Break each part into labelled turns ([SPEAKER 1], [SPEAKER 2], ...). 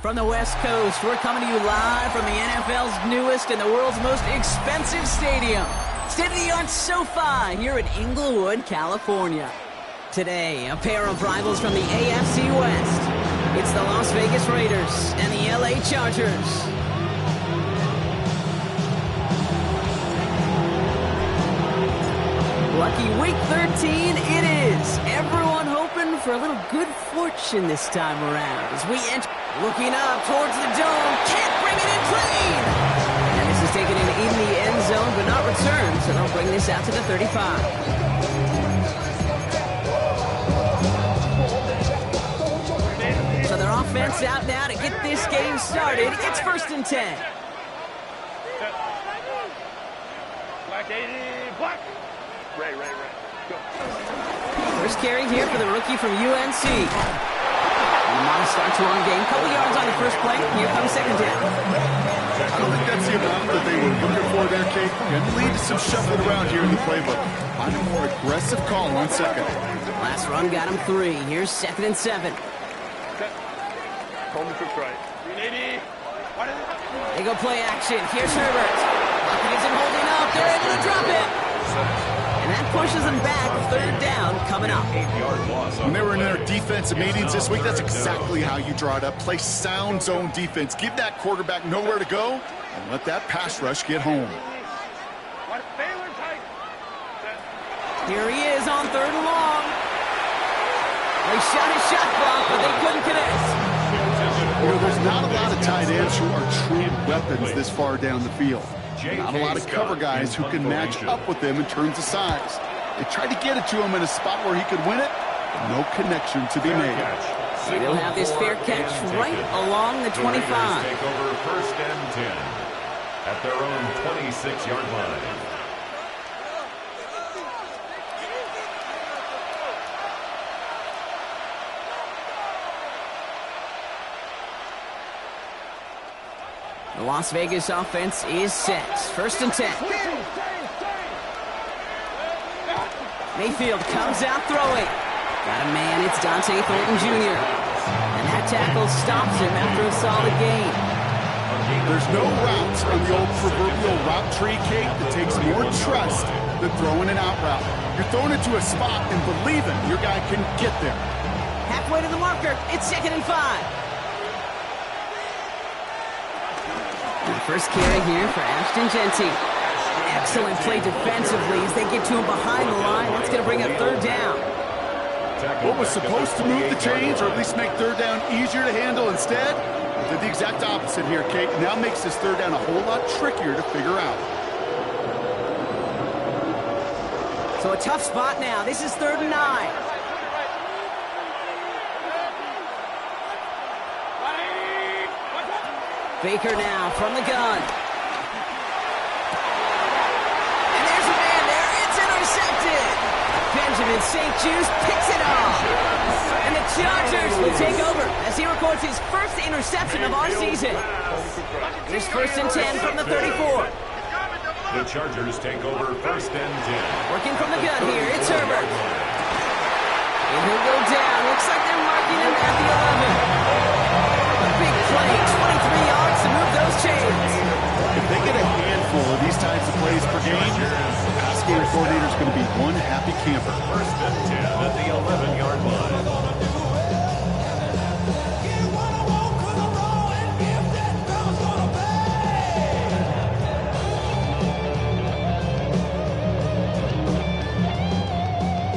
[SPEAKER 1] From the West Coast, we're coming to you live from the NFL's newest and the world's most expensive stadium, state-of-the-art SoFi here in Inglewood, California. Today, a pair of rivals from the AFC West. It's the Las Vegas Raiders and the LA Chargers. Lucky week 13 it is. Everyone hoping for a little good fortune this time around as we enter. Looking up towards the dome, can't bring it in clean. And this is taken in the end zone, but not returned, so they'll bring this out to the 35. So their offense out now to get this game started. It's 1st and 10.
[SPEAKER 2] Black 80, black. Ray. Go.
[SPEAKER 1] First carry here for the rookie from UNC. Modest start to our game. Couple yards on the first play. Here comes 2nd down.
[SPEAKER 3] I don't think that's the amount that they were looking for there, Kate. Can lead to some shuffling around here in the playbook. Find a more aggressive call on 2nd.
[SPEAKER 1] Last run got him 3. Here's 2nd and 7.
[SPEAKER 2] Coleman took right. 380.
[SPEAKER 1] They go play action. Here's Herbert. Lucky gets him holding up. They're able to drop it. And that pushes them back. 3rd down coming up.
[SPEAKER 3] When they were in their defensive meetings this week, that's exactly how you draw it up. Play sound zone defense. Give that quarterback nowhere to go and let that pass rush get home.
[SPEAKER 1] Here he is on 3rd and long. They shot his shot clock, but they couldn't connect.
[SPEAKER 3] You know, there's not a lot of tight ends who are true weapons this far down the field. Not a lot of cover guys who can match up with them in terms of size. They tried to get it to him in a spot where he could win it. No connection to be made.
[SPEAKER 1] They'll have this fair catch right along the 25.
[SPEAKER 4] Take over 1st and 10 at their own 26-yard line.
[SPEAKER 1] The Las Vegas offense is set. 1st and 10. Mayfield comes out throwing. Got a man, it's Dante Thornton Jr. And that tackle stops him after a solid gain.
[SPEAKER 3] There's no routes on the old proverbial route tree, Kate, that takes more trust than throwing an out route. You're throwing it to a spot and believing your guy can get there.
[SPEAKER 1] Halfway to the marker, it's 2nd and 5. The first carry here for Ashton Jeanty. Excellent play defensively as they get to him behind the line. That's going to bring up 3rd down.
[SPEAKER 3] What was supposed to move the chains, or at least make 3rd down easier to handle instead, did the exact opposite here, Kate. Now makes this 3rd down a whole lot trickier to figure out.
[SPEAKER 1] So a tough spot now. This is 3rd and 9. Baker now from the gun. And there's a man there. It's intercepted. Benjamin St-Juste picks it off. And the Chargers will take over as he records his first interception of our season. Here's 1st and 10 from the 34.
[SPEAKER 4] The Chargers take over 1st and 10.
[SPEAKER 1] Working from the gun here. It's Herbert. And he'll go down. Looks like they're marking him at the 11. Big play, 23 yards to move those chains.
[SPEAKER 3] If they get a handful of these types of plays per game, the pass game coordinator is going to be one happy camper.
[SPEAKER 4] 1st and 10 at the 11-yard line.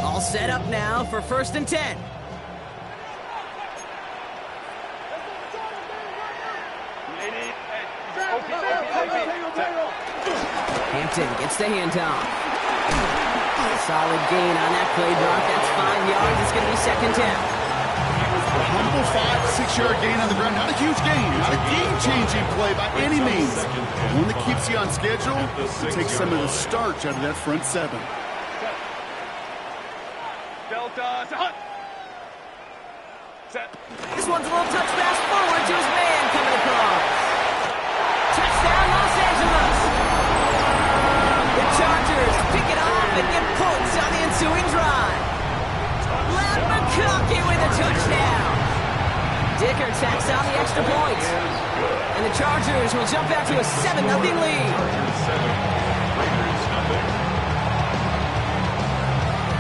[SPEAKER 1] All set up now for 1st and 10. Hampton gets the handoff. Solid gain on that play, Brock. That's 5 yards. It's going to be 2nd down.
[SPEAKER 3] A humble 5-6 yard gain on the ground. Not a huge gain. Not a game-changing play by any means. One that keeps you on schedule and takes some of the starch out of that front 7.
[SPEAKER 2] Delta. Set.
[SPEAKER 1] This one's a little touch pass forward to his man coming across. Touchdown, Los Angeles. The Chargers pick it off and get points on the ensuing drive. Matt McConkey with a touchdown. Dicker tacks on the extra point. And the Chargers will jump out to a 7-0 lead.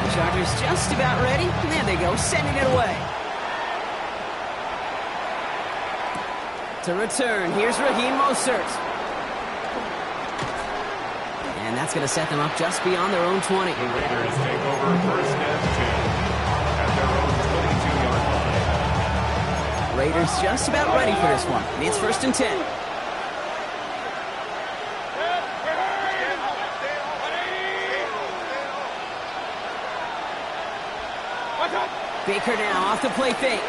[SPEAKER 1] The Chargers just about ready. There they go, sending it away. To return, here's Raheem Mostert. And that's going to set them up just beyond their own 20.
[SPEAKER 4] The Raiders take over first and 10 at their own 22-yard line.
[SPEAKER 1] Raiders just about ready for this one. It's first and 10. Baker now off the play fake.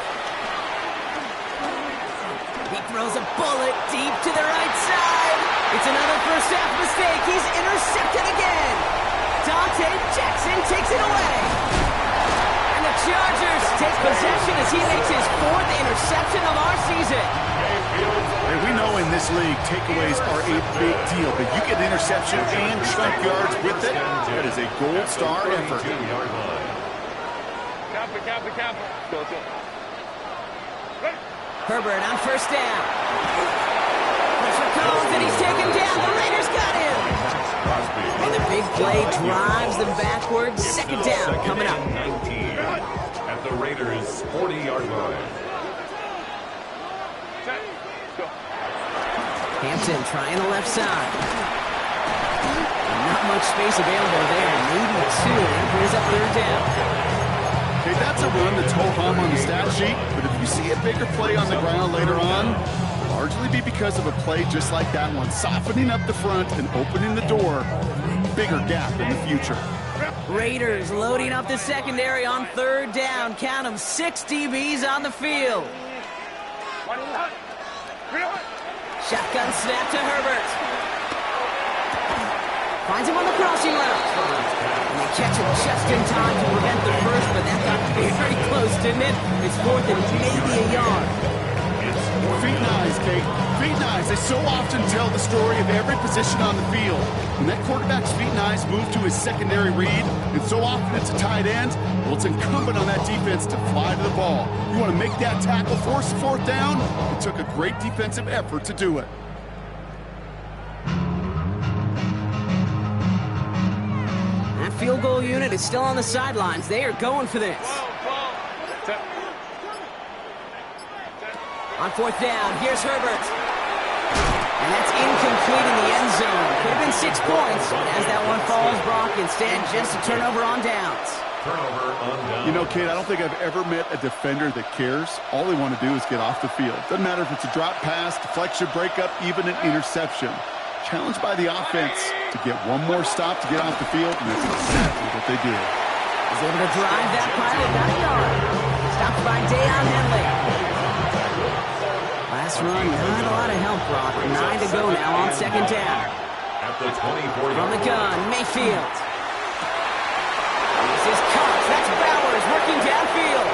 [SPEAKER 1] He throws a bullet deep to the right side. It's another first half mistake. He's intercepted again. Dante Jackson takes it away. And the Chargers take possession as he makes his 4th interception of our season.
[SPEAKER 3] Hey, we know in this league, takeaways are a big deal, but you get interception and chunk yards with it. That is a gold star effort.
[SPEAKER 2] Cap. Go.
[SPEAKER 1] Herbert on first down. Pressure comes and he's taken down. The Raiders got him. And the big play drives them backwards. Second down coming up.
[SPEAKER 4] 19 at the Raiders' 40-yard line.
[SPEAKER 1] Hampton trying the left side. Not much space available there. Maybe 2. And brings up 3rd down.
[SPEAKER 3] Okay, that's a run that's ho-hum on the stat sheet, but if you see a bigger play on the ground later on, largely be because of a play just like that one, softening up the front and opening the door, bigger gap in the future.
[SPEAKER 1] Raiders loading up the secondary on 3rd down. Count them, 6 DBs on the field. Shotgun snap to Herbert. Finds him on the crossing route. And they catch him just in time to prevent the first, but that got very close, didn't it? It's 4th and maybe a yard.
[SPEAKER 3] Feet and eyes, Kate. Feet and eyes. They so often tell the story of every position on the field. When that quarterback's feet and eyes move to his secondary read, and so often it's a tight end, well, it's incumbent on that defense to fly to the ball. You want to make that tackle, force 4th down? It took a great defensive effort to do it.
[SPEAKER 1] Field goal unit is still on the sidelines. They are going for this. On 4th down, here's Herbert. And that's incomplete in the end zone. Could have been 6 points, but as that one falls, Brock, instead just a turnover on downs.
[SPEAKER 4] Turnover on downs.
[SPEAKER 3] You know, Kate, I don't think I've ever met a defender that cares. All they want to do is get off the field. Doesn't matter if it's a drop pass, deflection, breakup, even an interception. Challenged by the offense to get one more stop to get off the field, and that's exactly what they did.
[SPEAKER 1] He's able to drive that pilot, not a yard. Stopped by Deion Henley. Last run, not a lot of help, Brock. 9 to go now on 2nd down.
[SPEAKER 4] At the 24-yard
[SPEAKER 1] From the gun, Mayfield. This is Cox. That's Bowers working downfield.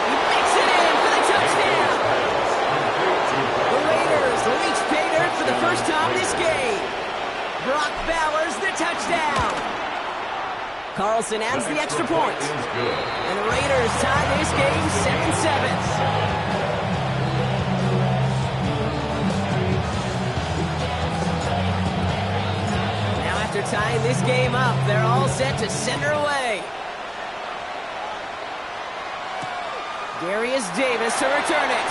[SPEAKER 1] He makes it in for the touchdown. The Raiders reach pay dirt for the first time this game. Brock Bowers, the touchdown. Carlson adds the extra point. And the Raiders tie this game 7-7. After tying this game up, they're all set to send her away. Darius Davis to return it.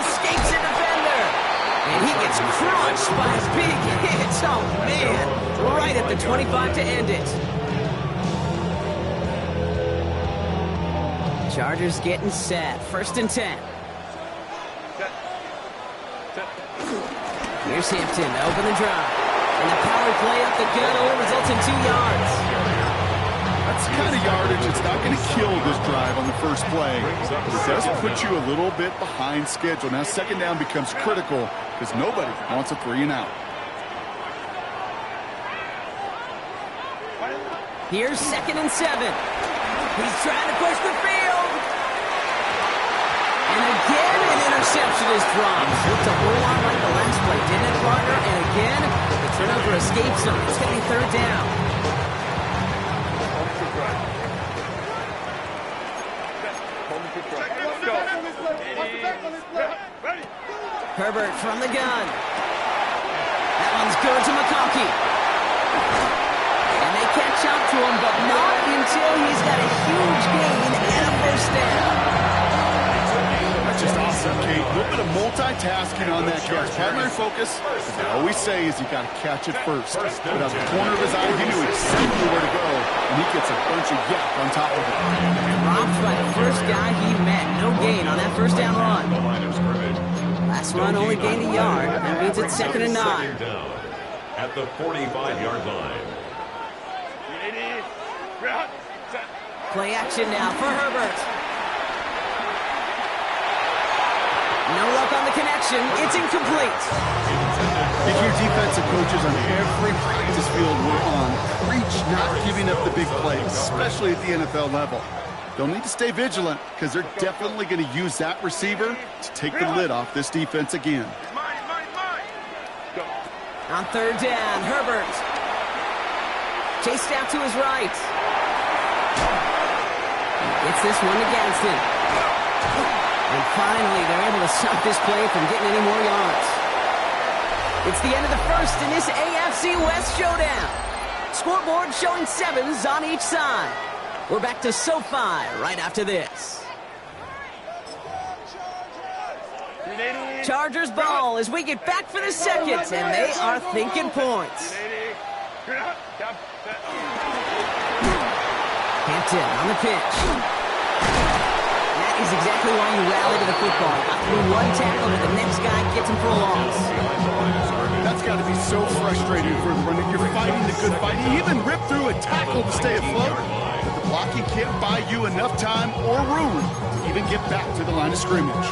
[SPEAKER 1] Escapes a defender. And he gets crunched by a big hit. Oh, man. Right at the 25 to end it. Chargers getting set. 1st and 10. Here's Hampton to open the drive. And the power play up the gut only results in 2 yards.
[SPEAKER 3] That's the kind of yardage that's not going to kill this drive on the first play. But it does put you a little bit behind schedule. Now 2nd down becomes critical because nobody wants a 3 and out.
[SPEAKER 1] Here's 2nd and 7. He's trying to push the field. And again, an interception is dropped. Looked a whole lot like the last play, didn't it, partner? And again, the turnover escapes him. It's going to be 3rd down.
[SPEAKER 2] Go.
[SPEAKER 1] Herbert from the gun. That one's good to McConkey. And they catch up to him, but not until he's got a huge gain and a first down.
[SPEAKER 3] That's just awesome, Kate. A little bit of multitasking on that catch. Primary focus, as they always say, is you got to catch it first. But out the corner of his eye, he knew exactly where to go, and he gets a bunch of yak on top of it.
[SPEAKER 1] Dropped by the first guy he met. No gain on that first down run. Last run only gained a yard. That means it's 2nd and 9.
[SPEAKER 4] Down at the 45-yard line.
[SPEAKER 1] Play action now for Herbert. No luck on the connection. It's incomplete.
[SPEAKER 3] If your defensive coaches on every practice field were on, preach not giving up the big plays, especially at the NFL level. They'll need to stay vigilant because they're definitely going to use that receiver to take the lid off this defense again.
[SPEAKER 1] On 3rd down, Herbert. Chased out to his right. Gets this one to Gadsden. And finally, they're able to stop this play from getting any more yards. It's the end of the first in this AFC West showdown. Scoreboard showing 7s on each side. We're back to SoFi right after this. Chargers ball as we get back for the second, and they are thinking points. Hampton on the pitch. That is exactly why you rally to the football. Up through one tackle, but the next guy gets him for a loss.
[SPEAKER 3] That's got to be so frustrating for the runner. You're fighting the good fight. You even rip through a tackle to stay afloat. But the blocking can't buy you enough time or room to even get back to the line of scrimmage.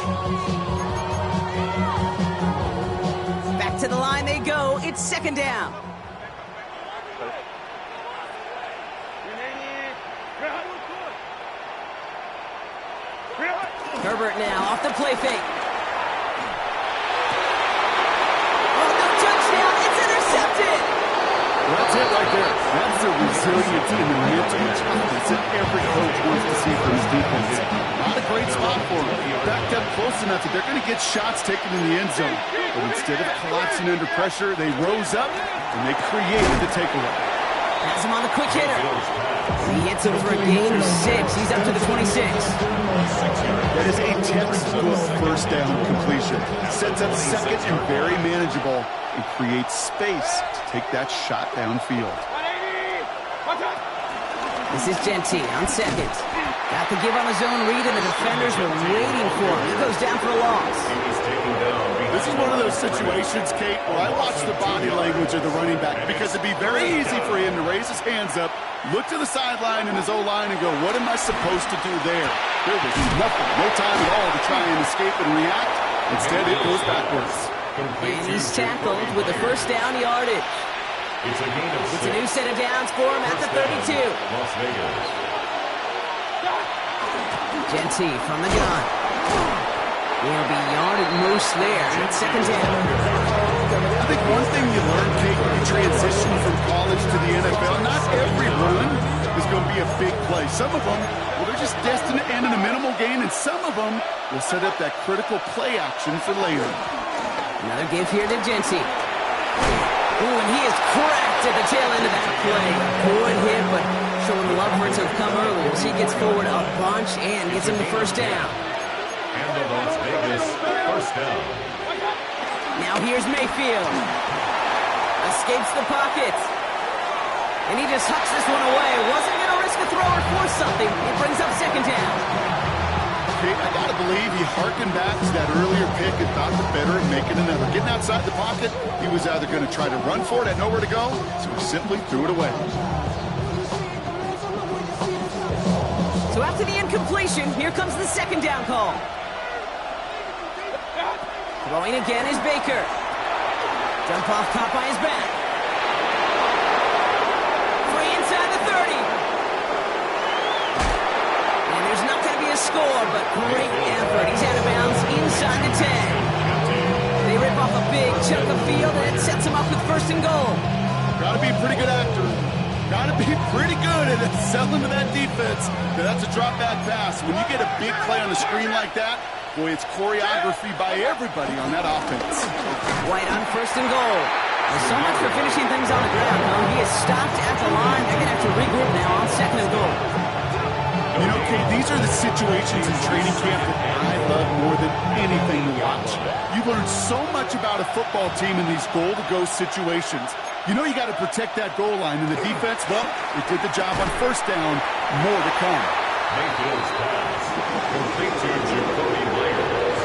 [SPEAKER 1] Back to the line they go. It's 2nd down. Herbert now off the play fake. Oh, no touchdown. It's intercepted.
[SPEAKER 3] Well, that's it right there. That's the resilience and the mental toughness that every coach wants to see from his defense. Not a great spot for him. Backed up close enough that they're going to get shots taken in the end zone. But instead of collapsing under pressure, they rose up and they created the takeaway.
[SPEAKER 1] Has him on the quick hitter. He hits him for a gain of 6. He's up to the 26.
[SPEAKER 3] That is a textbook first down completion. Sets up second and very manageable and creates space to take that shot downfield.
[SPEAKER 1] This is Genty on 2nd. Got the give on his own read, and the defenders were waiting for him. He goes down for a loss.
[SPEAKER 3] This is one of those situations, Kate, where I watch the body language of the running back because it'd be very easy for him to raise his hands up, look to the sideline in his O-line and go, what am I supposed to do there? There was nothing, no time at all to try and escape and react. Instead, it goes backwards.
[SPEAKER 1] And he's tackled with the first down yardage.
[SPEAKER 4] It's
[SPEAKER 1] a new set of downs for him at the 32.
[SPEAKER 4] Las Vegas.
[SPEAKER 1] Genty from the gun. Will be yarded most there. It's 2nd down.
[SPEAKER 3] I think one thing you learn, Kate, when you transition from college to the NFL, not every run is going to be a big play. Some of them, well, they're just destined to end in a minimal gain, and some of them will set up that critical play action for later.
[SPEAKER 1] Another give here to Genty. Ooh, and he is cracked at the tail end of that play. Good hit, but showing love for it to have come earlier as he gets forward a bunch and gets him the first down.
[SPEAKER 4] And the Las Vegas first down.
[SPEAKER 1] Now here's Mayfield. Escapes the pocket. And he just hucks this one away. Wasn't going to risk a throw or force something. It brings up 2nd down.
[SPEAKER 3] Okay, I got to believe he harkened back to that earlier pick and thought the better of making another. Getting outside the pocket, he was either going to try to run for it, had nowhere to go, so he simply threw it away.
[SPEAKER 1] So after the incompletion, here comes the 2nd down call. Throwing again is Baker. Jump off caught by his back. Free inside the 30. And there's not going to be a score, but great effort. He's out of bounds inside the 10. They rip off a big chunk of field, and it sets him up with 1st and goal.
[SPEAKER 3] Got to be a pretty good actor. Got to be pretty good at selling to that defense. Now, that's a drop back pass. When you get a big play on the screen like that, boy, it's choreography by everybody on that offense.
[SPEAKER 1] White on first and goal. Well, so much for finishing things on the ground, huh? He is stopped at the line. They're going to have to regroup now on second and goal.
[SPEAKER 3] You know, Kate, these are the situations in training camp that I love more than anything to watch. You learn so much about a football team in these goal-to-go situations. You know you got to protect that goal line, and the defense, well, they did the job on first down. More to come.
[SPEAKER 4] Mayfield's pass. Complete to Jacoby Myers.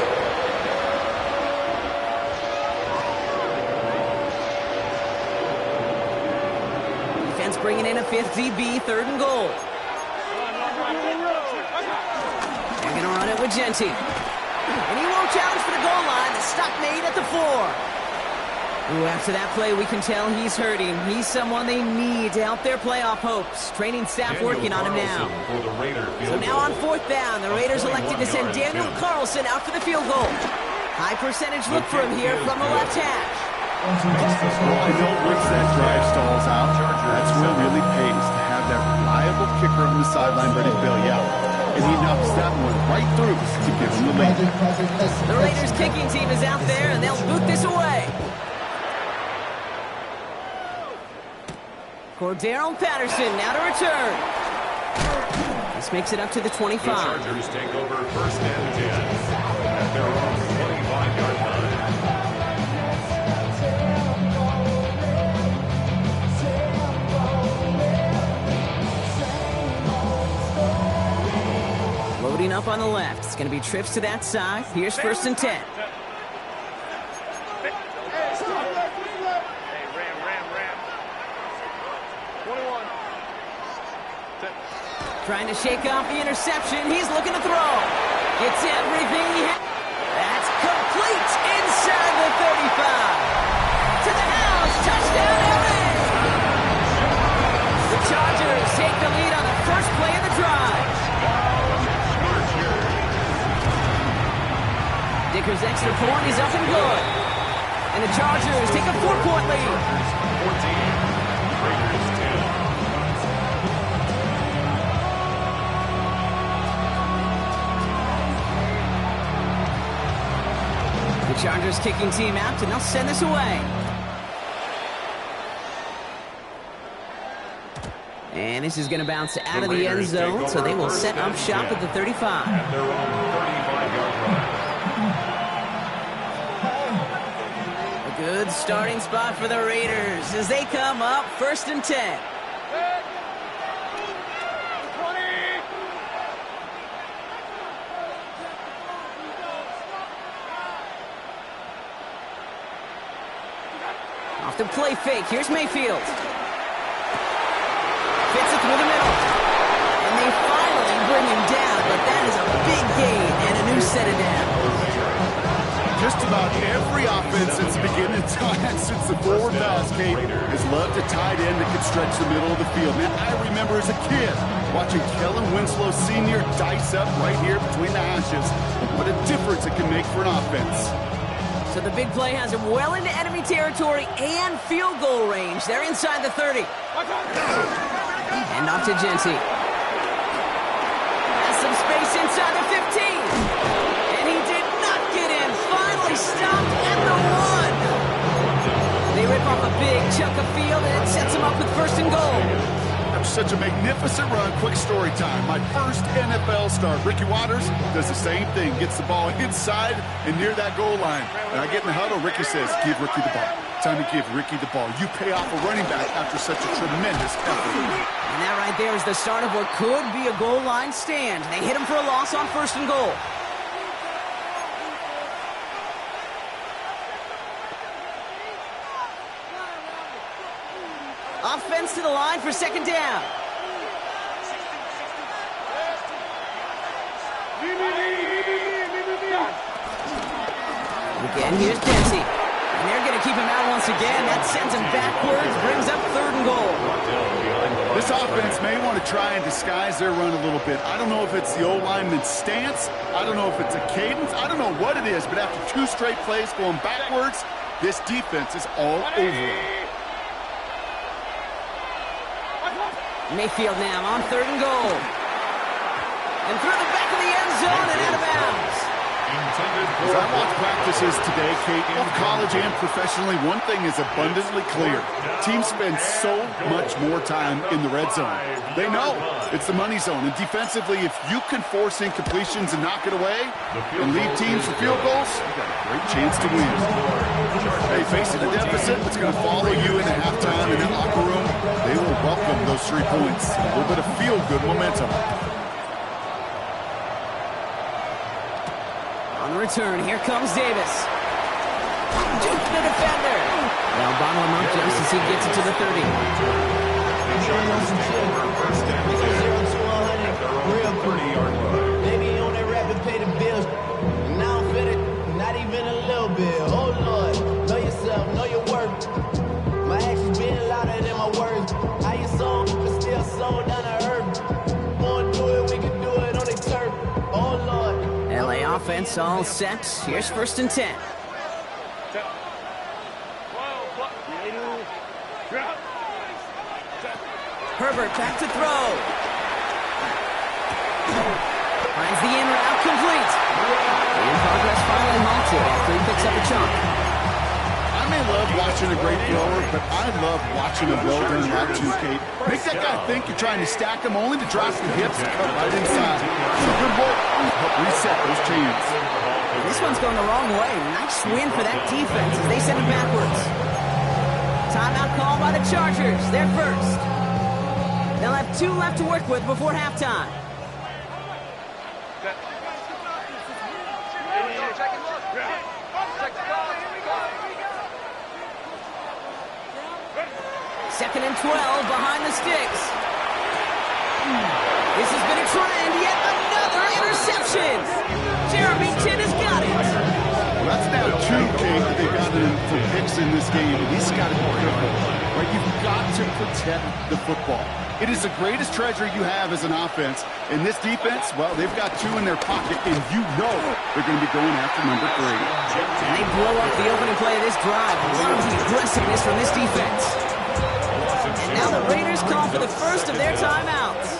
[SPEAKER 1] Defense bringing in a fifth DB, third and goal. They're going to run it with Genty. And he won't challenge for the goal line. The stop made at the 4. Ooh, after that play, we can tell he's hurting. He's someone they need to help their playoff hopes. Training staff working on him now. So now on fourth down, the Raiders elected to send Daniel Carlson out for the field goal. High percentage look for him here from the left hash.
[SPEAKER 3] Well, I know once that drive stalls out, that's where it really pays to have that reliable kicker on the sideline ready to bail you out. And he knocks that one right through to give him the lead.
[SPEAKER 1] The Raiders kicking team is out there, and they'll boot this away. Cordero Patterson now to return. This makes it up to the 25.
[SPEAKER 4] The Chargers take over first and 10 at their own 25-yard line.
[SPEAKER 1] Loading up on the left. It's going to be trips to that side. Here's first and 10. Trying to shake off the interception. He's looking to throw. Gets everything he has. That's complete inside the 35. To the house. Touchdown, LA. The Chargers take the lead on the first play of the drive. Dicker's extra point is up and good. And the Chargers take a 4-point lead.
[SPEAKER 4] 14, Raiders 10.
[SPEAKER 1] The Chargers kicking team out, and they'll send this away. And this is going to bounce out of the end zone, so they will set up shop at the 35.
[SPEAKER 4] At their own 35-yard line.
[SPEAKER 1] A good starting spot for the Raiders as they come up first and 10. Off the play fake, here's Mayfield. Fits it through the middle. And they finally bring him down, but that is a big gain and a new set of downs.
[SPEAKER 3] Just about every offense that's beginning time since the forward pass, Kate, has loved a tight end that can stretch the middle of the field. Man, I remember as a kid watching Kellen Winslow Sr. dice up right here between the hashes. What a difference it can make for an offense.
[SPEAKER 1] So the big play has him well into enemy territory and field goal range. They're inside the 30. And off to Genty. Has some space inside the 15. And he did not get in. Finally stopped at the 1. They rip off a big chunk of field, and it sets him up with first and goal.
[SPEAKER 3] Such a magnificent run. Quick story time. My first NFL start. Ricky Watters does the same thing. Gets the ball inside and near that goal line. And I get in the huddle. Ricky says, give Ricky the ball. Time to give Ricky the ball. You pay off a running back after such a tremendous effort.
[SPEAKER 1] And that right there is the start of what could be a goal line stand. They hit him for a loss on first and goal. Offense to the line for second down. Again, here's Dempsey. And they're going to keep him out once again. That sends him backwards, brings up third and goal.
[SPEAKER 3] This offense may want to try and disguise their run a little bit. I don't know if it's the old lineman's stance. I don't know if it's a cadence. I don't know what it is, but after 2 straight plays going backwards, this defense is all over it.
[SPEAKER 1] Mayfield now on 3rd and goal. And through the back of the end zone and out of bounds.
[SPEAKER 3] As I watch practices today, Kate, both college and professionally, one thing is abundantly clear. Teams spend so much more time in the red zone. They know it's the money zone. And defensively, if you can force incompletions and knock it away and lead teams for field goals, you've got a great chance to win. Hey, facing a deficit that's going to follow you into halftime in that locker room, they will welcome those 3 points. A little bit of feel-good momentum.
[SPEAKER 1] On the return, here comes Davis. Duke the defender. They'll bottle him up just as he gets it to the 30.
[SPEAKER 4] First down, 0 to 100, real 30-yard line.
[SPEAKER 5] Maybe on that rap and pay the bills. And I don't fit it, not even a little bit. Oh Lord, know yourself, know your worth. My actions being louder than my words. How you sold, but still sold down to earth. Wanna do it, we can do it on the turf. Oh Lord.
[SPEAKER 1] LA offense all set. Here's 1st and 10. Herbert back to throw. Finds the in route complete. In progress finally halted after he picks up a chunk.
[SPEAKER 3] I may love watching a great thrower, but I love watching a blow during route 2, Kate. Make that guy think you're trying to stack him only to drop the hips and cut right inside. It's a good work. Help reset those chains.
[SPEAKER 1] This one's going the wrong way. Nice win for that defense as they send it backwards. Timeout call by the Chargers. They're first. They'll have 2 left to work with before halftime. Second and 12 behind the sticks. This has been a trend. Yet another interception. Jeremy Chinn has got it.
[SPEAKER 3] Well, that's now 2, Kate, that they've gotten for picks in this game, and he's got to be careful. Right? You've got to protect the football. It is the greatest treasure you have as an offense. And this defense, well, they've got 2 in their pocket, and you know they're going to be going after number 3.
[SPEAKER 1] And they blow up the opening play of this drive. Love the aggressiveness from this defense. And now the Raiders call for the first of their timeouts.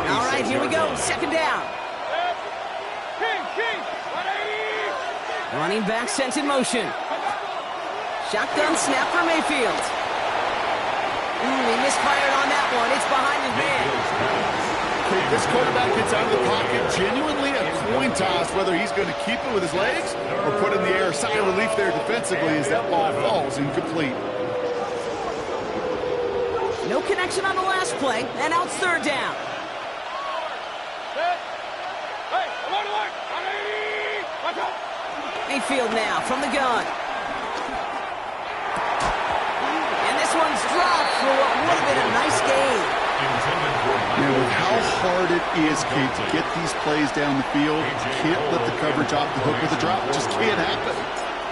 [SPEAKER 1] All right, here we go. 2nd down. Running back sent in motion. Shotgun snap for Mayfield. He misfired on that one. It's behind his man.
[SPEAKER 3] Okay, this quarterback gets out of the pocket. Genuinely a coin toss whether he's going to keep it with his legs or put it in the air. Sigh of relief there defensively as that ball falls incomplete.
[SPEAKER 1] No connection on the last play, and now it's 3rd down. Mayfield now from the gun. And this one's dropped for what would have been a nice gain.
[SPEAKER 3] You know, with how hard it is, Kate, to get these plays down the field, you can't let the coverage off the hook with a drop. It just can't happen.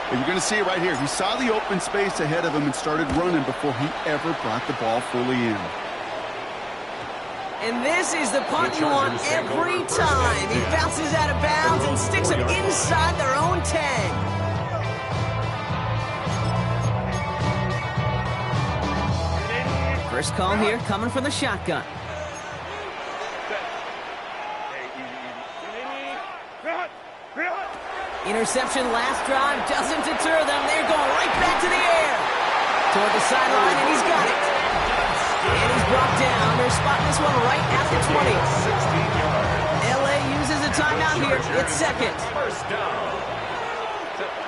[SPEAKER 3] And you're going to see it right here. He saw the open space ahead of him and started running before he ever brought the ball fully in.
[SPEAKER 1] And this is the punt you want every time. He bounces out of bounds and sticks them inside their own 10. First call here coming from the shotgun. Interception last drive doesn't deter them. They're going right back to the air. Toward the sideline, and he's got it. And he's brought down. They're spotting this one right at the 20. LA uses a timeout here. It's 2nd.
[SPEAKER 4] First down.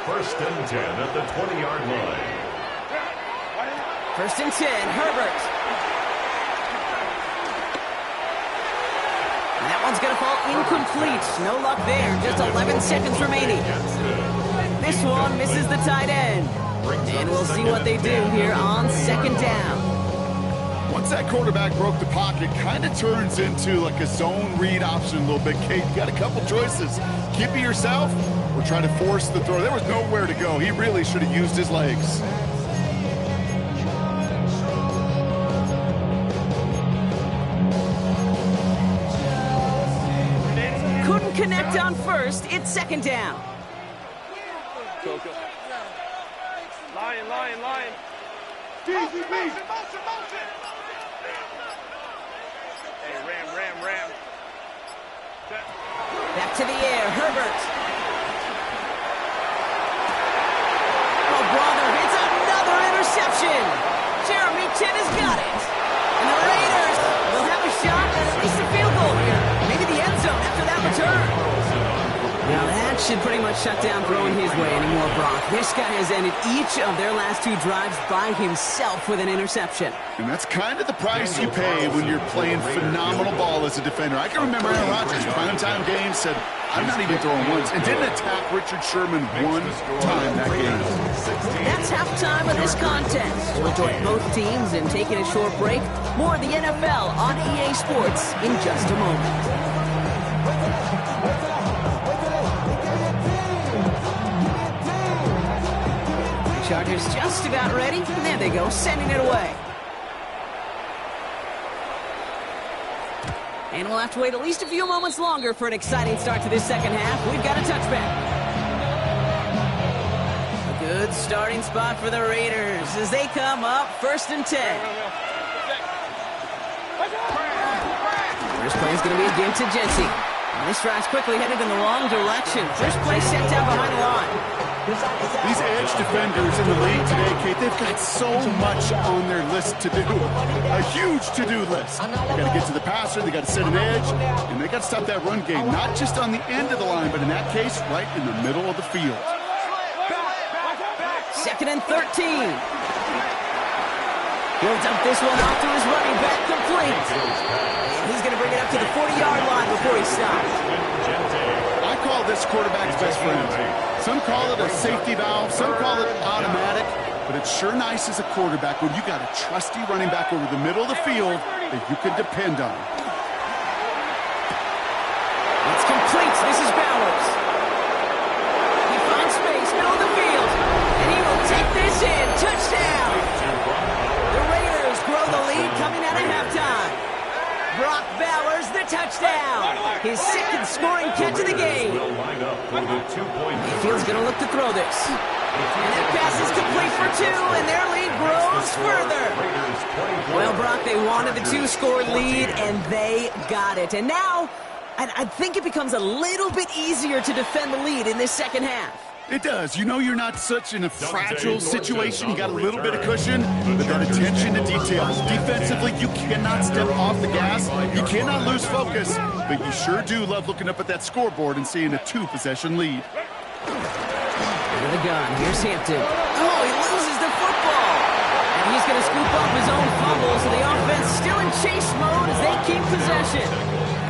[SPEAKER 4] 1st and 10 at the 20-yard line.
[SPEAKER 1] 1st and 10, Herbert. And that one's going to fall incomplete. No luck there. Just 11 seconds remaining. This one misses the tight end. And we'll see what they do here on 2nd down.
[SPEAKER 3] Once that quarterback broke the pocket, kind of turns into like a zone read option a little bit. Kate, you got a couple choices. Keep it yourself or try to force the throw. There was nowhere to go. He really should have used his legs.
[SPEAKER 1] Couldn't connect on first. It's 2nd down.
[SPEAKER 2] Go. Lion. Motion. Ram.
[SPEAKER 1] Back to the air, Herbert. Oh, brother, it's another interception. Jeremy Chinn has got it. And the Raiders will have a shot at least a field goal here. Maybe the end zone after that return. Now that should pretty much shut down throwing his way anymore, Brock. This guy has ended each of their last 2 drives by himself with an interception.
[SPEAKER 3] And that's kind of the price you pay when you're playing phenomenal ball as a defender. I can remember Aaron Rodgers' primetime game said, I'm not even throwing once, and didn't attack Richard Sherman one time that game.
[SPEAKER 1] That's halftime of this contest. We'll join both teams in taking a short break. More of the NFL on EA Sports in just a moment. Chargers just about ready, and there they go, sending it away. And we'll have to wait at least a few moments longer for an exciting start to this second half. We've got a touchback. A good starting spot for the Raiders as they come up 1st and 10. First play is going to be a give to Jency. And this drive's quickly headed in the wrong direction. First play set down behind the line.
[SPEAKER 3] These edge defenders in the league today, Kate, they've got so much on their list to do. A huge to-do list. They got to get to the passer, they got to set an edge, and they got to stop that run game. Not just on the end of the line, but in that case, right in the middle of the field.
[SPEAKER 1] 2nd and 13. He'll dump this one off to his running back, complete. And he's going to bring it up to the 40-yard line before he stops.
[SPEAKER 3] I call this quarterback's best friend. Some call it a safety valve, some call it automatic, but it's sure nice as a quarterback when you got a trusty running back over the middle of the field that you can depend on.
[SPEAKER 1] It's complete. This is Bowers. He finds space, middle of the field, and he will take this in. Touchdown! The Raiders grow the lead coming out of halftime. Brock Bowers, the touchdown. His 2nd scoring catch of the game. Mayfield's going to look to throw this. And that pass is complete for 2, and their lead grows further. Well, Brock, they wanted the 2-score lead, and they got it. And now, I think it becomes a little bit easier to defend the lead in this second half.
[SPEAKER 3] It does. You know you're not such in a fragile situation. You got a little bit of cushion, but that attention to detail. Defensively, you cannot step off the gas. You cannot lose focus, but you sure do love looking up at that scoreboard and seeing a 2-possession lead.
[SPEAKER 1] Into the gun. Here's Hampton. Oh, he loses the football. And he's going to scoop up his own fumble, so the offense still in chase mode as they keep possession.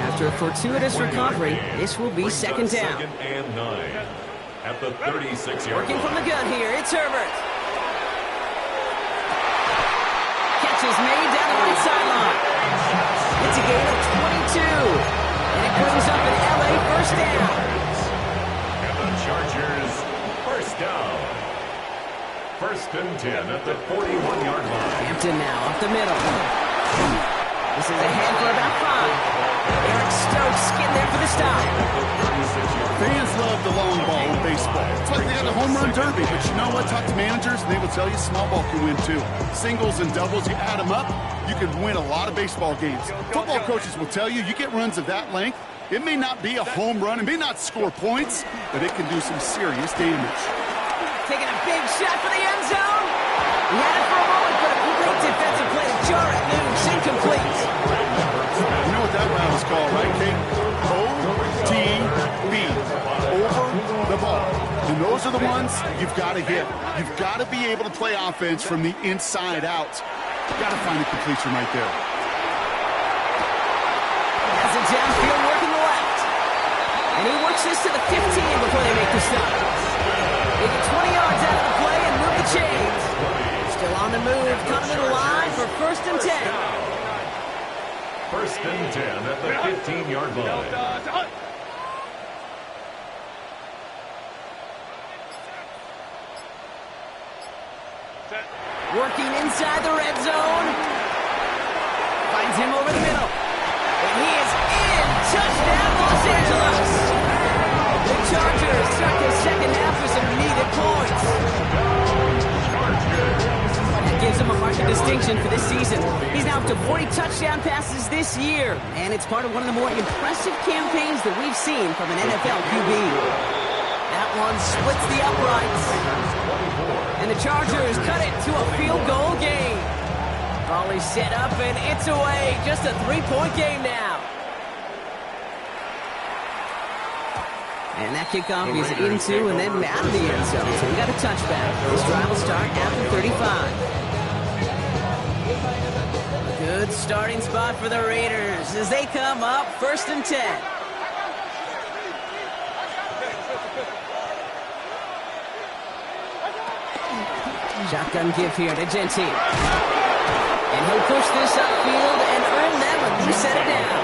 [SPEAKER 1] After a fortuitous recovery, this will be 2nd down.
[SPEAKER 4] 2nd and 9. At the 36-yard
[SPEAKER 1] Working from the gun here, it's Herbert. Catch is made down the right sideline. It's a gain of 22. And it brings up an LA 1st down.
[SPEAKER 4] And the Chargers, 1st down. 1st and 10 at the 41-yard line.
[SPEAKER 1] Hampton now off the middle. This is ahead for about 5. Eric Stokes getting there for the stop.
[SPEAKER 3] Fans love the long ball in baseball. It's like they got the home run derby, but you know what? Talk to managers, and they will tell you small ball can win too. Singles and doubles, you add them up, you can win a lot of baseball games. Football coaches will tell you, you get runs of that length, it may not be a home run, it may not score points, but it can do some serious damage.
[SPEAKER 1] Taking a big shot for the end zone. He had it for a moment, but a great defensive play to jar it loose, incomplete.
[SPEAKER 3] You know what that route is called, right, Kate? OTB. Over the ball. And those are the ones you've got to hit. You've got to be able to play offense from the inside out. You've got to find a completion right there.
[SPEAKER 1] Has it downfield working the left. And he works this to the 15 before they make the stop. They get 20 yards out of the play and move the chains. Still on the move, coming to the line for 1st and 10.
[SPEAKER 4] 1st and 10 at the 15-yard line.
[SPEAKER 1] Working inside the red zone. Finds him over the middle. And he is in. Touchdown, Los Angeles. The Chargers start the second half with some needed points. That gives them a margin to distinction for this season. He's now up to 40 touchdown passes this year, and it's part of one of the more impressive campaigns that we've seen from an NFL QB. That one splits the uprights, and the Chargers cut it to a field goal game. Ball is set up, and it's away. Just a 3-point game now. And that kickoff is into and then out of the end zone. So we got a touchback. This drive will start after 35. Good starting spot for the Raiders as they come up 1st and 10. Shotgun give here to Genty. And he'll push this upfield and earn them a new set of downs.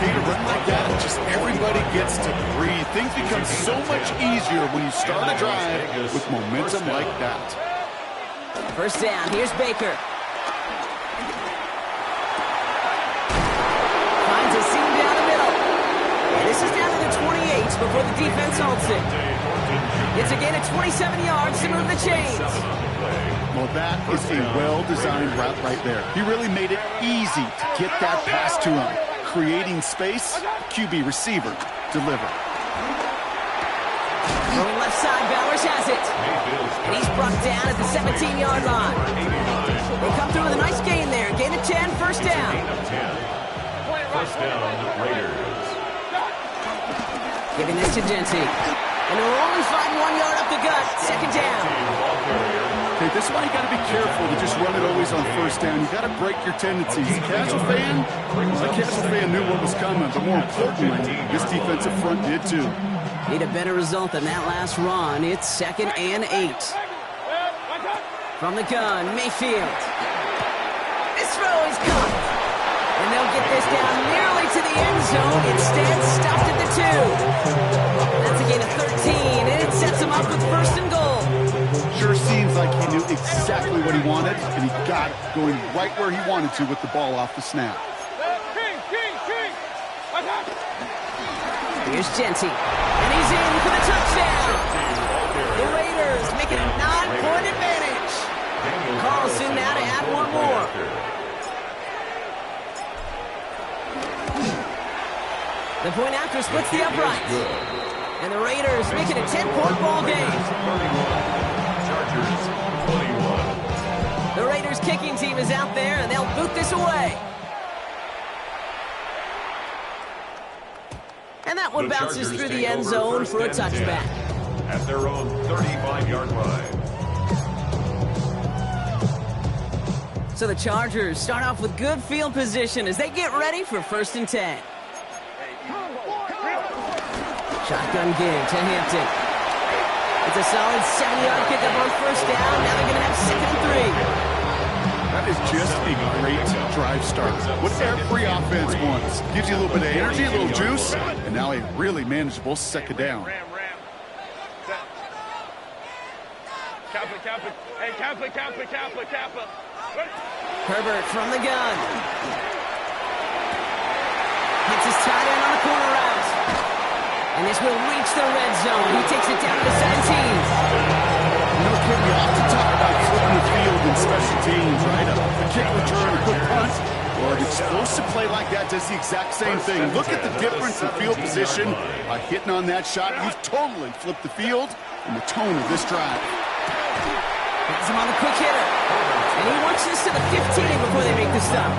[SPEAKER 3] Okay, to run like that, just everybody gets to breathe. Things become so much easier when you start a drive with momentum like that.
[SPEAKER 1] First down, here's Baker. Finds a seam down the middle. And this is down to the 28 before the defense holds it. It's a gain of 27 yards to move the chains.
[SPEAKER 3] Well, that is a well-designed route right there. He really made it easy to get that pass to him. Creating space, QB receiver, deliver.
[SPEAKER 1] Going left side, Bowers has it. And he's brought down at the 17-yard line. They come through with a nice gain there. Gain of 10, first down.
[SPEAKER 4] First down, Raiders.
[SPEAKER 1] Giving this to Genty. And they'll only find 1 yard up the gut. Second down.
[SPEAKER 3] Okay, this is why you got to be careful to just run it always on first down. You got to break your tendencies. The casual fan knew what was coming, but more importantly, this defensive front did too.
[SPEAKER 1] Need a better result than that last run. It's 2nd and 8. From the gun, Mayfield. This throw is caught. And they'll get this down nearly to the end zone. Instead, stopped at the 2. That's a gain of 13, and it sets them up with 1st and goal.
[SPEAKER 3] Sure seems like he knew exactly what he wanted, and he got it going right where he wanted to with the ball off the snap.
[SPEAKER 1] Here's Genty, and he's in for the touchdown. The Raiders make it a 9-point advantage. Carlson now to add one more. The point after splits the uprights. And the Raiders make it a 10-point ball game. The Raiders kicking team is out there, and they'll boot this away. And that one bounces through the end zone for a touchback.
[SPEAKER 4] At their own 35-yard line.
[SPEAKER 1] So the Chargers start off with good field position as they get ready for 1st and 10. Shotgun give to Hampton. It's a solid 7-yard pickup on first down. Now they're going to have 2nd and 3.
[SPEAKER 3] That is just a great drive start. What every offense wants. Gives you a little bit of energy, a little juice, and now a really manageable 2nd down.
[SPEAKER 1] Herbert from the gun. Hits his tight end on the corner route. And this will reach the red zone. He takes it down to the 17.
[SPEAKER 3] You know, Kim, you often talk about flipping the field in special teams, right? A kick return, a quick punt. Well, an explosive play like that does the exact same thing. Look at the difference in field position. By hitting on that shot, you've totally flipped the field and the tone of this drive.
[SPEAKER 1] Gets him on the quick hitter. And he works this to the 15 before they make the stop.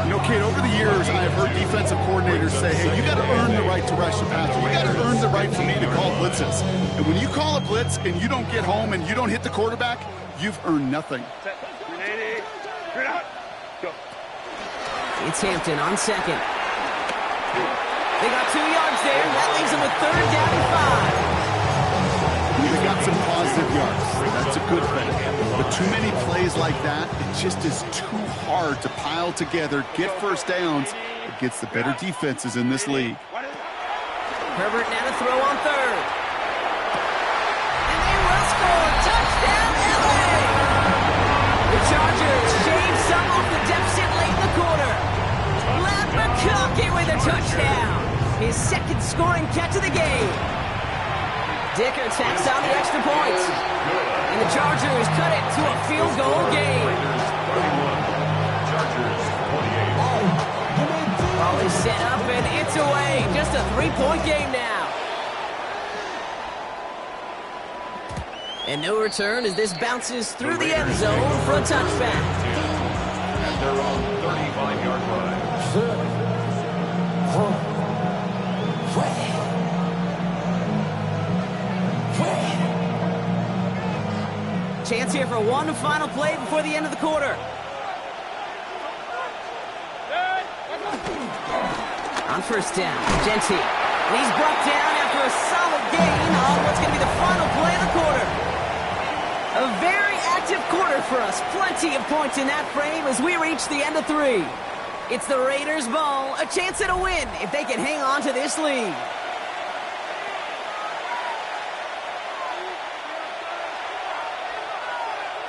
[SPEAKER 3] You know, Kate, over the years, I have heard defensive coordinators say, hey, you got to earn the right to rush the passer. You got to earn the right for me to call blitzes. And when you call a blitz and you don't get home and you don't hit the quarterback, you've earned nothing.
[SPEAKER 1] It's Hampton on 2nd. They got 2 yards there. That leaves them with 3rd down and 5.
[SPEAKER 3] They got some positive yards. That's a good thing. But too many plays like that, it just is too hard to pile together, get first downs against the better defenses in this league.
[SPEAKER 1] Herbert now to throw on 3rd. And they will score. Touchdown, LA! The Chargers shave some off the deficit late in the quarter. Ladd McConkey with a touchdown. His 2nd scoring catch of the game. Dicker tacks on the extra points. And the Chargers cut it to a field goal game.
[SPEAKER 4] Raiders 31, Chargers 28.
[SPEAKER 1] Ball is set up and it's away. Just a 3-point game now. And no return as this bounces through the end zone for a touchback.
[SPEAKER 4] At their own 35-yard line.
[SPEAKER 1] Chance here for one final play before the end of the quarter. On first down, Gentile. And he's brought down after a solid gain on what's going to be the final play of the quarter. A very active quarter for us. Plenty of points in that frame as we reach the end of 3. It's the Raiders' ball, a chance at a win if they can hang on to this lead.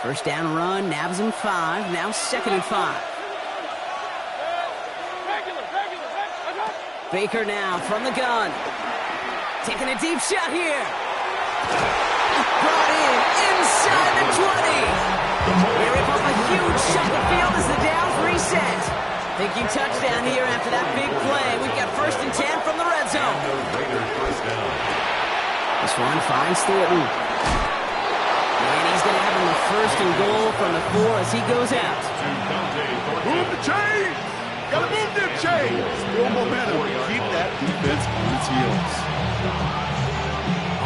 [SPEAKER 1] First down run, nabs him 5, now 2nd and 5. Baker now from the gun. Taking a deep shot here. Brought in inside the 20. They rip up a huge chunk of field as the downs reset. Thinking touchdown here after that big play. We've got 1st and 10 from the red zone. This one finds Thornton. And he's going to have him a 1st and goal from the 4 as he goes out.
[SPEAKER 3] Move the chains! Gotta move them chains! Build momentum. Keep that defense on its heels.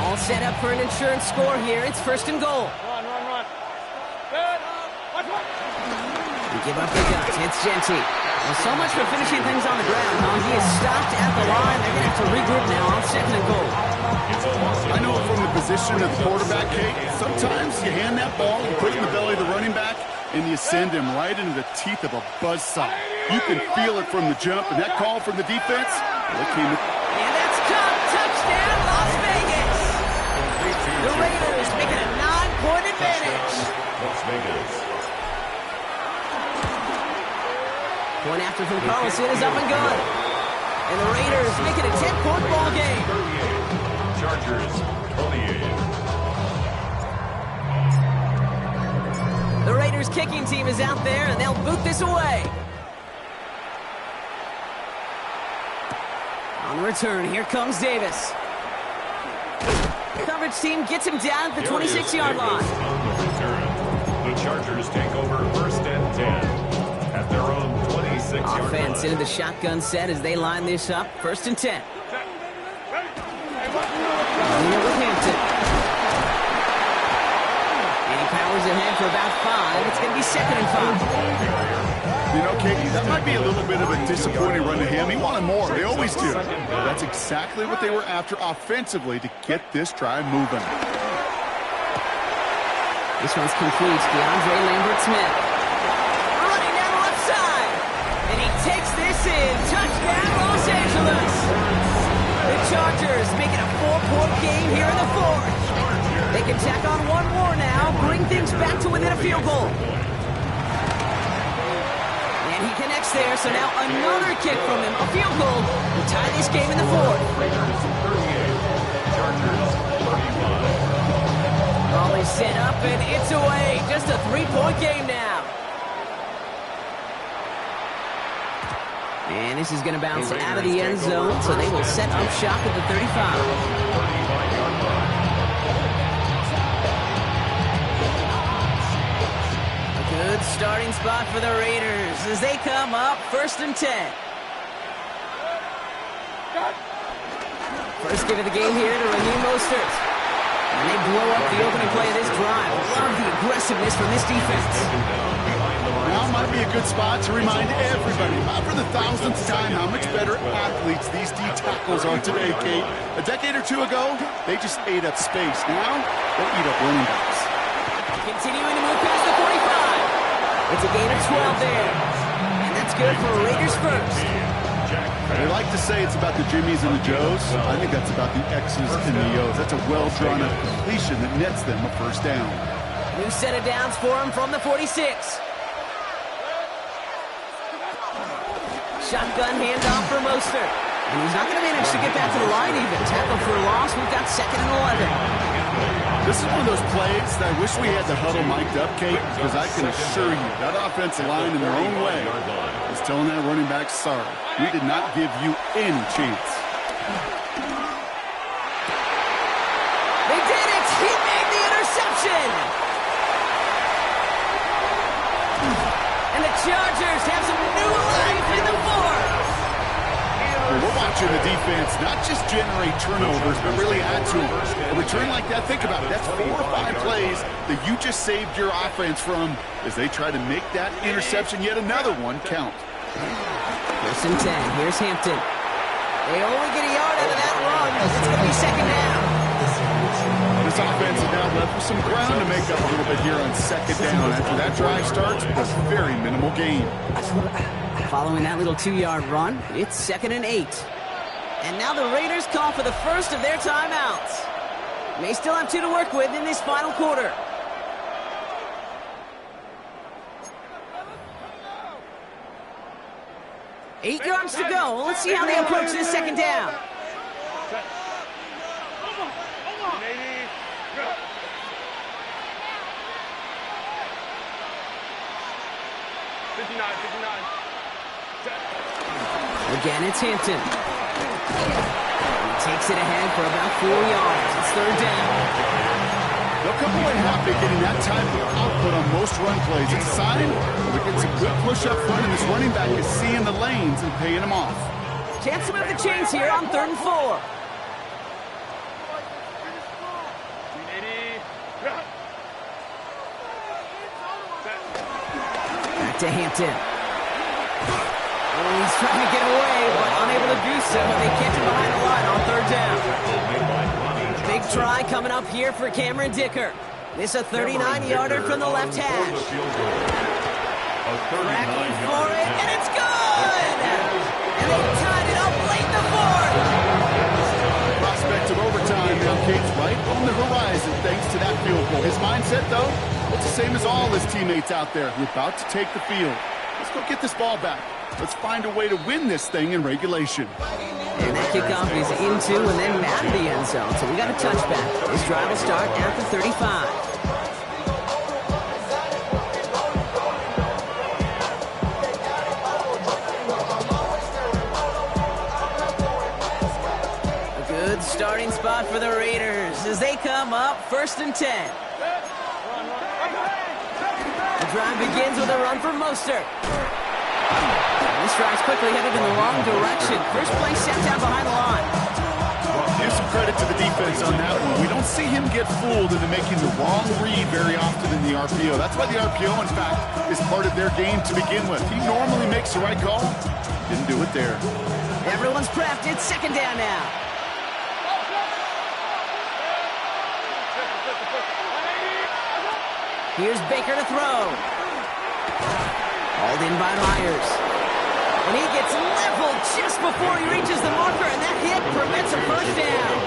[SPEAKER 1] All set up for an insurance score here. It's 1st and goal.
[SPEAKER 2] Run. Good. Watch.
[SPEAKER 1] They give up the guts. It's Gentile. Well, so much for finishing things on the ground, huh? He is stopped at the line. They're going to have to regroup now on 2nd and goal.
[SPEAKER 3] I know from the position of the quarterback, Kate, sometimes you hand that ball, you put it in the belly of the running back, and you send him right into the teeth of a buzzsaw. You can feel it from the jump, and that call from the defense, well, it came...
[SPEAKER 1] And that's caught. Touchdown, Las Vegas. The Raiders making a 9-point advantage.
[SPEAKER 4] Las Vegas.
[SPEAKER 1] Point after from Carlson is up and good. And the Raiders make it a 10-point ball game.
[SPEAKER 4] 38. Chargers 28.
[SPEAKER 1] The Raiders kicking team is out there, and they'll boot this away. On return, here comes Davis. Coverage team gets him down at the 26-yard line.
[SPEAKER 4] On the return, the Chargers take over 1st and 10 at their own 26-yard line.
[SPEAKER 1] Offense into the shotgun set as they line this up. 1st and 10. With Hampton. And he powers ahead for about 5. It's going to be 2nd and 5.
[SPEAKER 3] You know, Katie, that might be a little bit of a disappointing run to him. He wanted more. They always do. That's exactly what they were after offensively to get this drive moving.
[SPEAKER 1] This one's complete. DeAndre Lambert-Smith. Running down the left side. And he takes this in. Touchdown, Los Angeles. The Chargers making a 4-point game here in the 4th. They can tack on one more now, bring things back to within a field goal. And he connects there, so now another kick from him, a field goal, will tie this game in the 4th.
[SPEAKER 4] Raiders 38, Chargers 35.
[SPEAKER 1] Ball is set up and it's away. Just a 3-point game now. And this is going to bounce out of the end zone, so they will set up shop at the 35.
[SPEAKER 4] 35-yard line.
[SPEAKER 1] Good starting spot for the Raiders as they come up 1st and 10. First give of the game here to Raheem Mostert. And they blow up the opening play of this drive. Love the aggressiveness from this defense.
[SPEAKER 3] Now might be a good spot to remind everybody, not for the 1000th time, how much better athletes these D tackles are today, Kate. A decade or two ago, they just ate up space. Now, they'll eat up running backs.
[SPEAKER 1] Continuing to move past the 45. It's a gain of 12 there. And that's good for Raiders first.
[SPEAKER 3] They like to say it's about the Jimmies and the Joes. I think that's about the X's and the O's. That's a well-drawn-up completion that nets them a 1st down.
[SPEAKER 1] New set of downs for him from the 46. Shotgun handoff for Mostert. And he's not going to manage to get back to the line even. Tackle for a loss. We've got 2nd and 11.
[SPEAKER 3] This is one of those plays that I wish we had the huddle mic'd up, Kate, because I can assure you that offensive line in their own way is telling that running back, sorry, we did not give you any chance.
[SPEAKER 1] They did it! He made the interception! And the Chargers have some new life in the fourth!
[SPEAKER 3] Well, we're watching the defense not just generate turnovers, but really add to them. A return like that, think about it, that's 4 or 5 plays that you just saved your offense from as they try to make that interception, yet another one, count.
[SPEAKER 1] First and 10. Here's Hampton. They only get a yard out of that run. It's going to be second down.
[SPEAKER 3] This offense is now left with some ground to make up a little bit here on second down. After that drive starts, it was very minimal gain.
[SPEAKER 1] Following that little 2-yard run, it's second and 8. And now the Raiders call for the first of their timeouts. They still have 2 to work with in this final quarter. Eight yards to go. Let's see how they approach this second down. Again, it's Hampton. He takes it ahead for about 4 yards. It's third down.
[SPEAKER 3] They'll come away happy getting that type of output on most run plays. It's a sign they're getting some good push up front, and this running back is seeing the lanes and paying them off.
[SPEAKER 1] Chance to move the chains here on third and 4. Back to Hampton. Oh, he's trying to get away, but unable to do so. They catch him behind the line on third down. Big try coming up here for Cameron Dicker. This a 39-yarder from the left hash. Cracking for it, and it's good! And they tied it up late in the fourth.
[SPEAKER 3] Prospect of overtime now, Kate's right on the horizon thanks to that field goal. His mindset, though, it's the same as all his teammates out there. We're about to take the field. Let's go get this ball back. Let's find a way to win this thing in regulation.
[SPEAKER 1] And that kickoff is into and then out of the end zone. So we got a touchback. This drive will start at the 35. A good starting spot for the Raiders as they come up first and 10. The drive begins with a run for Mostert. This drive's quickly headed in the wrong direction. First play set down behind the line.
[SPEAKER 3] Give some credit to the defense on that one. We don't see him get fooled into making the wrong read very often in the RPO. That's why the RPO, in fact, is part of their game to begin with. He normally makes the right call. Didn't do it there.
[SPEAKER 1] Everyone's prepped. It's second down now. Here's Baker to throw. Hauled in by Myers. And he gets leveled just before he reaches the marker, and that hit prevents a first down.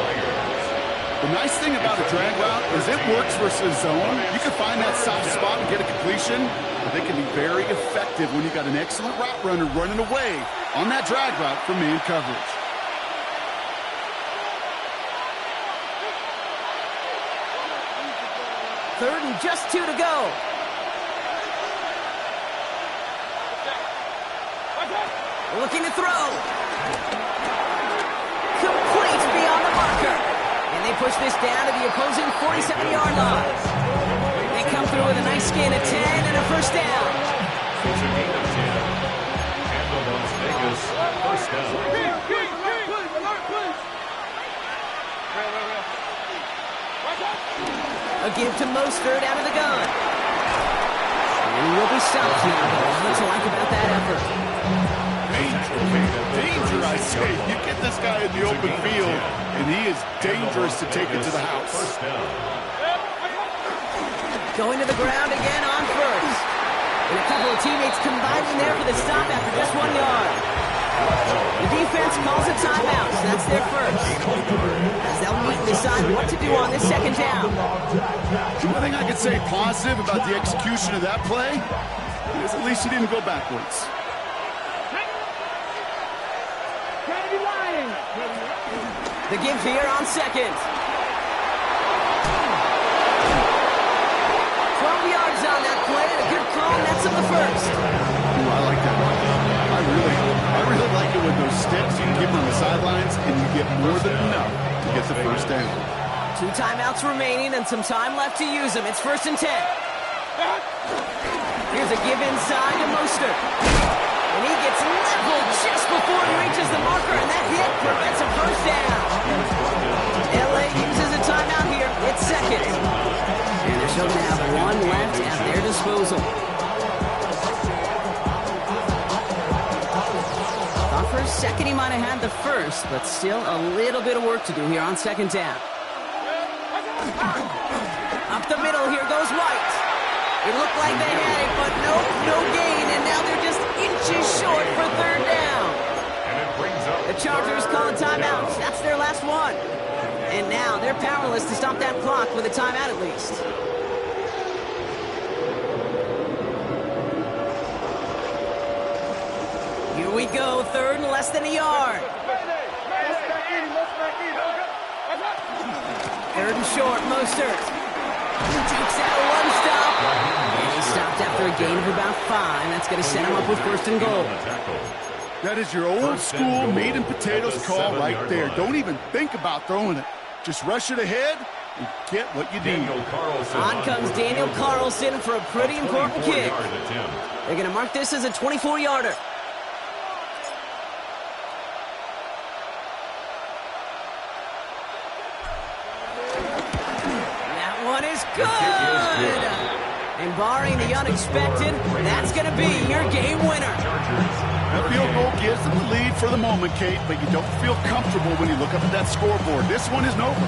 [SPEAKER 3] The nice thing about a drag route is it works versus zone. You can find that soft spot and get a completion, but they can be very effective when you've got an excellent route runner running away on that drag route from man coverage.
[SPEAKER 1] Third and just 2 to go. Looking to throw. Complete beyond the marker. And they push this down to the opposing 47-yard line. They come through with a nice gain of 10 and a first down.
[SPEAKER 4] It's a gain of 10. And the Las Vegas first down.
[SPEAKER 1] A give to Mostert out of the gun. And he will be stopped here. What to like about that effort?
[SPEAKER 3] Danger, I say. You get this guy in the open field, and he is dangerous to take it to the house.
[SPEAKER 1] Going to the ground again on first. And a couple of teammates combining there for the stop after just 1 yard. The defense calls a timeout, so that's their first. As they'll meet and decide what to do on this second down.
[SPEAKER 3] The one thing I could say positive about the execution of that play is at least he didn't go backwards.
[SPEAKER 1] The give here on second. on that play, and a good call nets him the first.
[SPEAKER 3] Ooh, I like that one. I really like it when those steps you give on the sidelines and you get more than enough to get the first down.
[SPEAKER 1] 2 timeouts remaining and some time left to use them. It's 1st and 10. Here's a give inside to Mostert. And he gets leveled just before he reaches the marker, and that hit prevents a first down. LA uses a timeout here. It's 2nd. And they're still going to have 1 left at their disposal. Thought for a second he might have had the first, but still a little bit of work to do here on 2nd down. Up the middle, here goes White. It looked like they had it, but nope, no gain, and now they're just inches short for 3rd down. The Chargers call a timeout. That's their last one. And now they're powerless to stop that clock with a timeout at least. Here we go, 3rd and less than a yard. 3rd and short, Mostert. He takes that 1 stop. And he stopped after a gain of about 5. That's going to set him up with 1st and goal.
[SPEAKER 3] That is your old school meat and potatoes call right there. Don't even think about throwing it. Just rush it ahead and get what you need.
[SPEAKER 1] On comes Daniel Carlson for a pretty important kick. They're going to mark this as a 24-yarder. Good! And barring the unexpected, that's going to be your game winner.
[SPEAKER 3] That field goal gives them the lead for the moment, Kate, but you don't feel comfortable when you look up at that scoreboard. This one isn't over,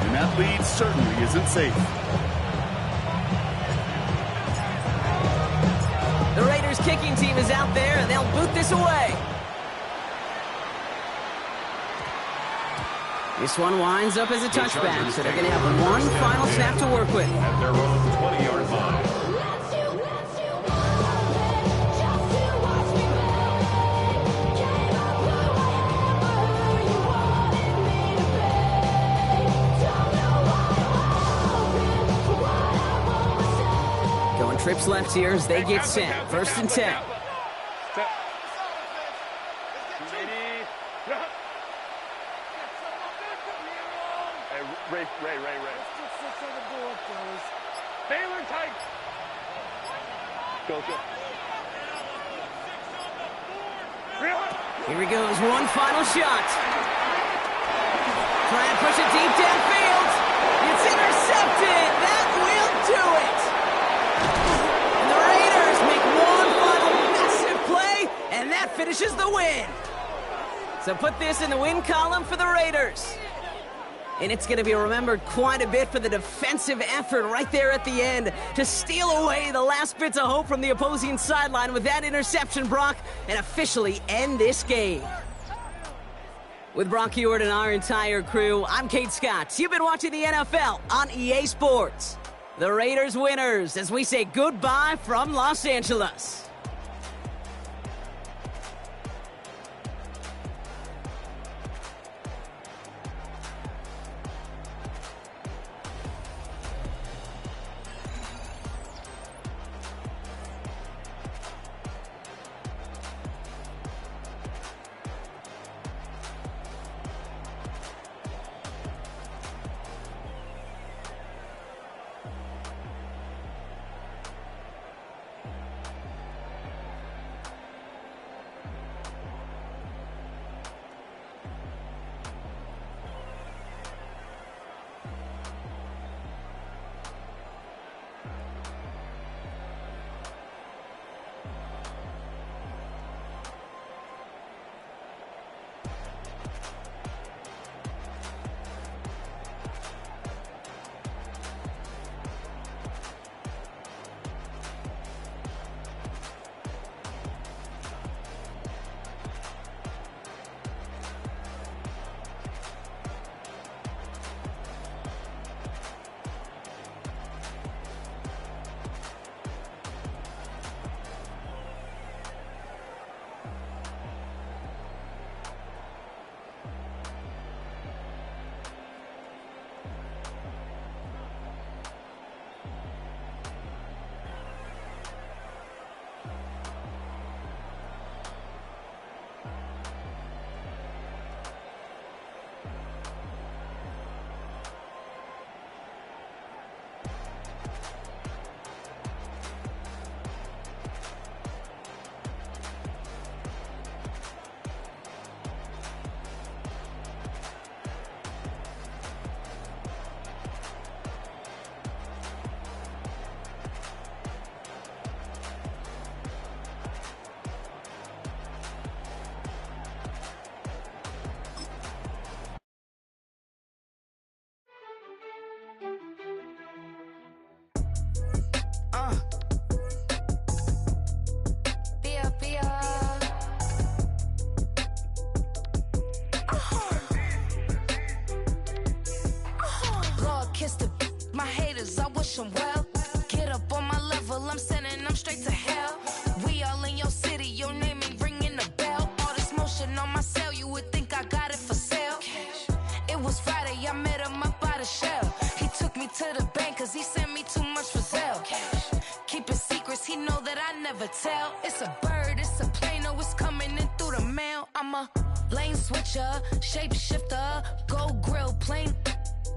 [SPEAKER 3] and that lead certainly isn't safe.
[SPEAKER 1] The Raiders kicking team is out there, and they'll boot this away. This one winds up as a touchback, so they're going to have 1 final snap to work with.
[SPEAKER 4] At their own 20-yard line.
[SPEAKER 1] Going trips left here as they get set. 1st and 10.
[SPEAKER 2] Ray. Baylor tight. Go.
[SPEAKER 1] Here he goes, 1 final shot. Try and push it deep downfield. It's intercepted. That will do it. And the Raiders make 1 final massive play, and that finishes the win. So put this in the win column for the Raiders. And it's going to be remembered quite a bit for the defensive effort right there at the end to steal away the last bits of hope from the opposing sideline with that interception, Brock, and officially end this game. With Brock Huard and our entire crew, I'm Kate Scott. You've been watching the NFL on EA Sports. The Raiders winners as we say goodbye from Los Angeles.
[SPEAKER 6] wish him well. Get up on my level, I'm sending them straight to hell. We all in your city, your name ain't ringing the bell. All this motion on my cell, you would think I got it for sale. It was Friday, I met him up by the shell. He took me to the bank cause he sent me too much for Zelle. Keeping secrets, he know that I never tell. It's a bird, it's a plane, oh, it's coming in through the mail. I'm a lane switcher, shapeshifter, go grill plane,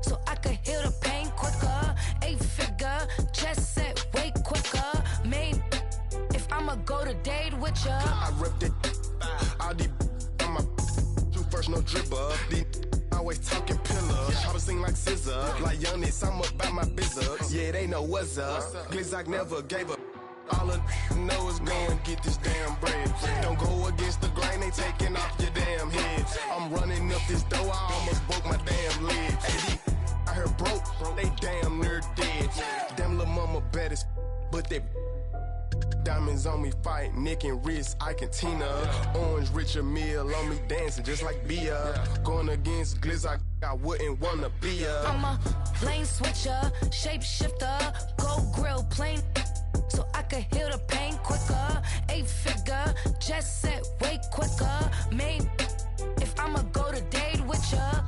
[SPEAKER 6] so I could heal the pain quicker. 8-figure, jet set way quicker. Maybe if I'ma go to date with ya.
[SPEAKER 7] I ripped it, all these on my first, no dribble. These always talking pillars, chopper sing like scissor. Like youngest, I'm about my business. Yeah, they know what's up. Glizzock never gave up. All I know is go and get this damn bread. Don't go against the grain, they taking off your damn head. I'm running up this door, I almost broke my damn leg. AD, I heard broke, they damn near dead. Damn little mama bad as but they diamonds on me fight, neck and wrist, I can Tina. Orange Richard Mill on me dancing just like Bia. Going against Glizzock, I wouldn't wanna be a.
[SPEAKER 6] I'm a lane switcher, shapeshifter, go grill plane, so I could heal the pain quicker. 8-figure, jet set way quicker. Maybe if I'ma go to date with ya.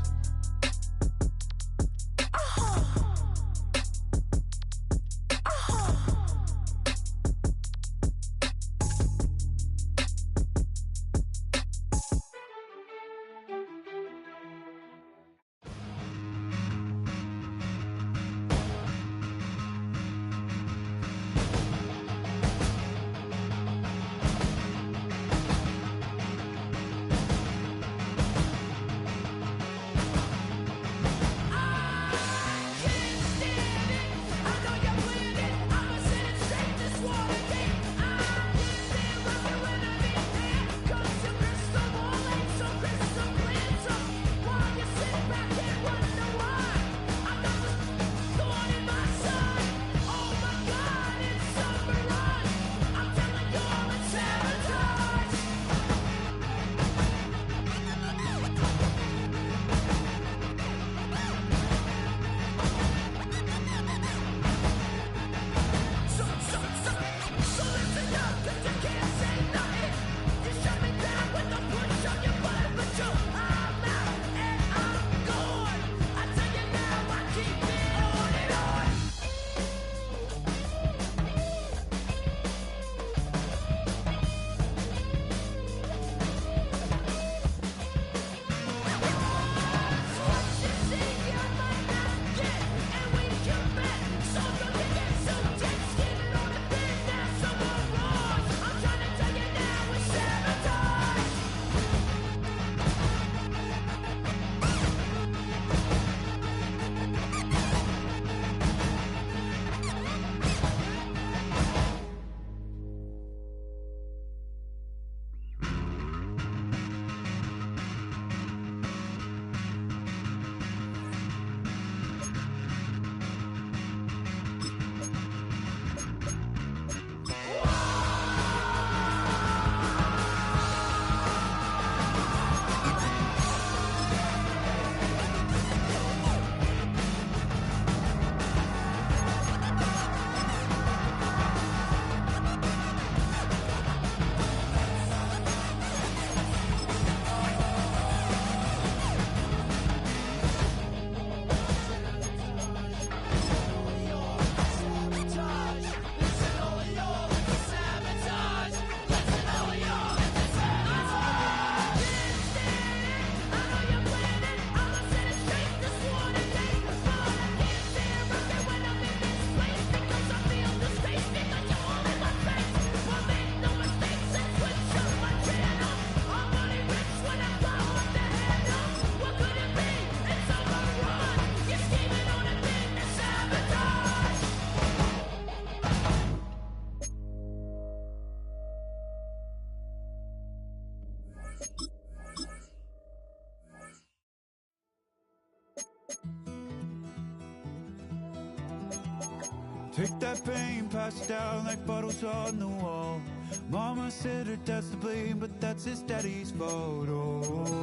[SPEAKER 8] Take that pain, pass it down like bottles on the wall. Mama said her dad's to blame, but that's his daddy's fault. Oh,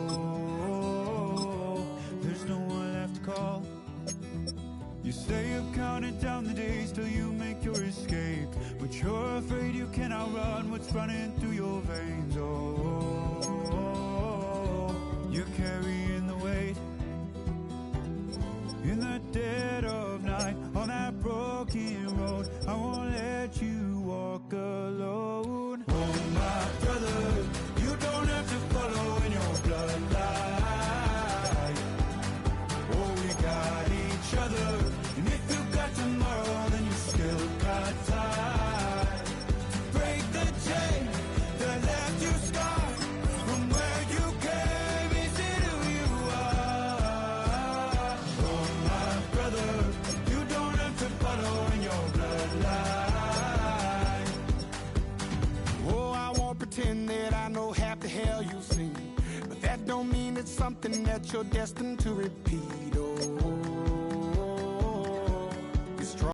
[SPEAKER 8] there's no one left to call. You stay up counting down the days till you make your escape, but you're afraid you cannot run what's running through your veins. Oh, you're carrying the weight in the dead of night on that broken road. I won't let you walk alone. Oh, my brother, you don't have to follow in your bloodline. Oh, we got each other, and if you got tomorrow, then you still got time to break the chain that left you scarred from where you came into who you are. Oh, my brother, you don't have to follow in your bloodline.
[SPEAKER 7] Oh, I won't pretend that I know half the hell you've seen, but that don't mean it's something that you're destined to repeat. Oh,